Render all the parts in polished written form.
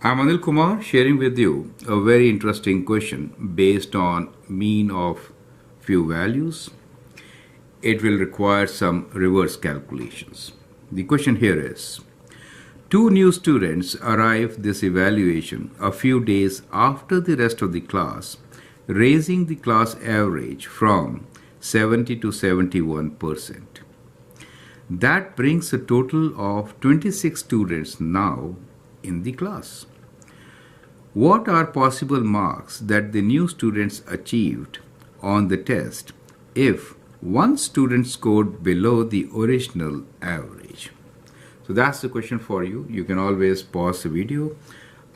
I'm Anil Kumar sharing with you a very interesting question based on mean of few values. It will require some reverse calculations. The question here is, two new students arrive this evaluation a few days after the rest of the class, raising the class average from 70 to 71%. That brings a total of 26 students now in the class. What are possible marks that the new students achieved on the test if one student scored below the original average? So that's the question for you. You can always pause the video,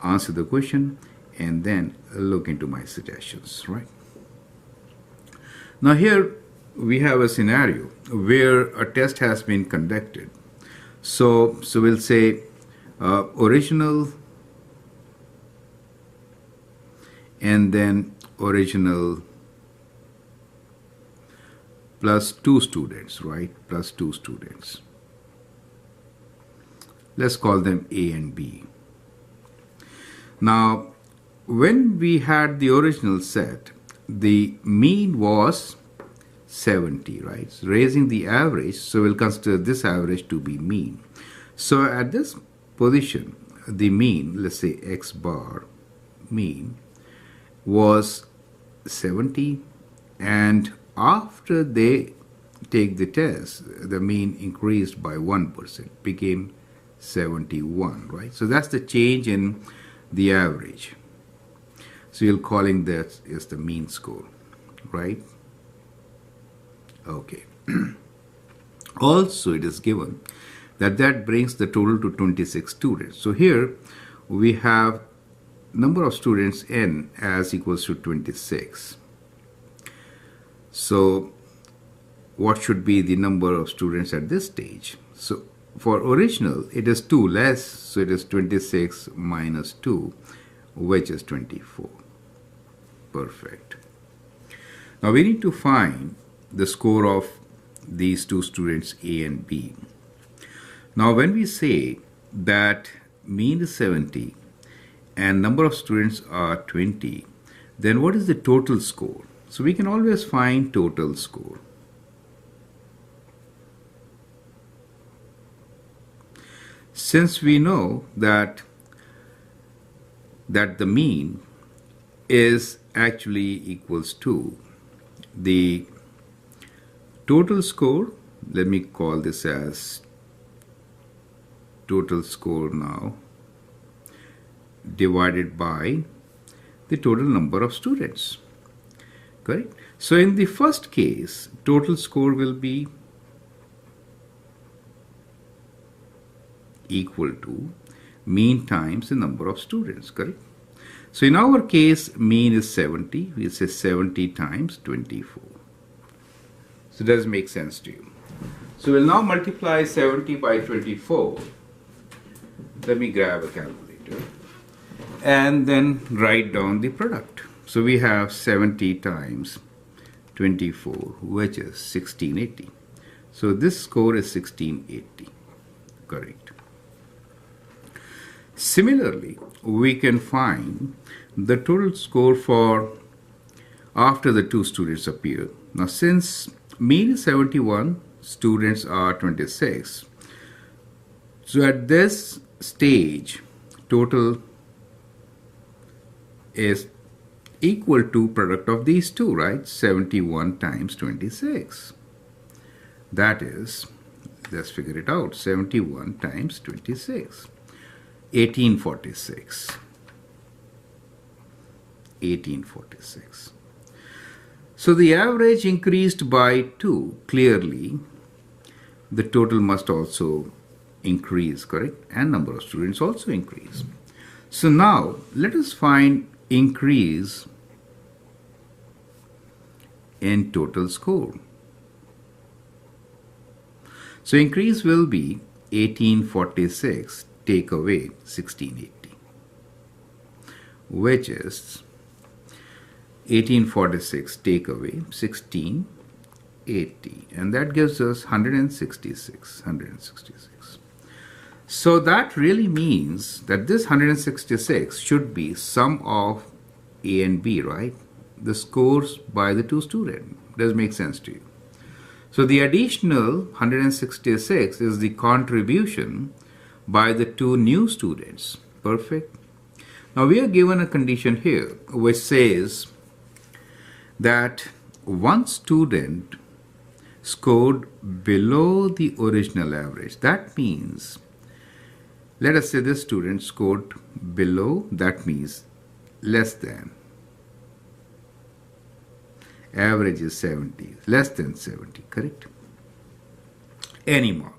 answer the question, and then look into my suggestions, right? Now here we have a scenario where a test has been conducted. So we'll say original and then original plus two students, right? Plus two students. Let's call them A and B. Now, when we had the original set, the mean was 70, right? So raising the average, so we'll consider this average to be mean. So at this position, the mean, let's say X bar mean, was 70, and after they take the test, the mean increased by 1%, became 71, right? So that's the change in the average. So you're calling that is the mean score, right? Okay. Also, it is given that brings the total to 26 students. So here we have number of students n as equals to 26. So what should be the number of students at this stage? So for original, it is 2 less, so it is 26 minus 2, which is 24. Perfect. Now we need to find the score of these two students A and B. Now when we say that mean is 70 and number of students are 20, then what is the total score? So we can always find total score. Since we know that the mean is actually equals to the total score, let me call this as total score now, divided by the total number of students. Correct? So in the first case, total score will be equal to mean times the number of students. Correct? So in our case, mean is 70. We say 70 times 24. So does it make sense to you? So we'll now multiply 70 by 24. Let me grab a calculator and then write down the product. So we have 70 times 24, which is 1680. So this score is 1680. Correct. Similarly, we can find the total score for after the two students appear. Now since mean is 71, students are 26. So at this stage, total is equal to product of these two, right? 71 times 26. That is, let's figure it out, 71 times 26. 1846. 1846. So the average increased by 2. Clearly, the total must also increase, correct? And number of students also increase. So now, let us find increase in total score. So increase will be 1846 take away 1680, which is 1846 take away 1680, and that gives us 166. So that really means that this 166 should be sum of A and B, right? The scores by the two students. Does make sense to you? So the additional 166 is the contribution by the two new students. Perfect. Now we are given a condition here which says that one student scored below the original average. That means, let us say this student scored below, that means less than. Average is 70, less than 70, correct? Any more.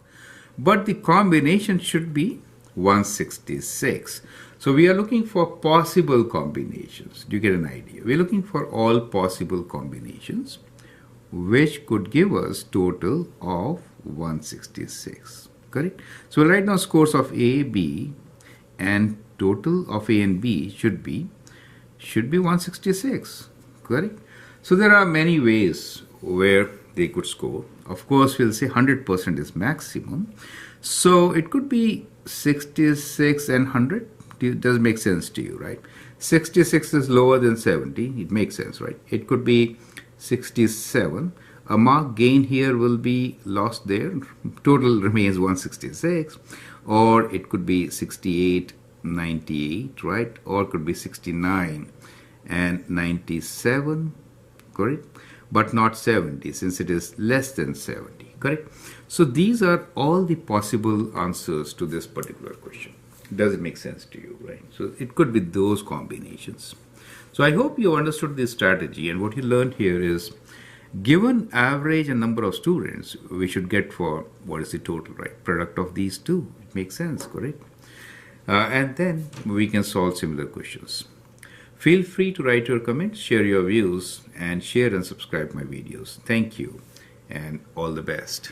But the combination should be 166. So we are looking for possible combinations. Do you get an idea? We are looking for all possible combinations which could give us total of 166. Correct? So right now scores of A, B and total of A and B should be 166. Correct? So there are many ways where they could score. Of course, we'll say 100% is maximum. So it could be 66 and 100. It does make sense to you, right? 66 is lower than 70. It makes sense, right? It could be 67. A mark gain here will be lost there. Total remains 166. Or it could be 68, 98, right? Or it could be 69 and 97. Correct? But not 70 since it is less than 70. Correct? So these are all the possible answers to this particular question. Does it make sense to you, right? So it could be those combinations. So I hope you understood this strategy, and what you learned here is given average and number of students, we should get for what is the total, right? Product of these two. It makes sense, correct? And then we can solve similar questions. Feel free to write your comments, share your views, and share and subscribe my videos. Thank you, and all the best.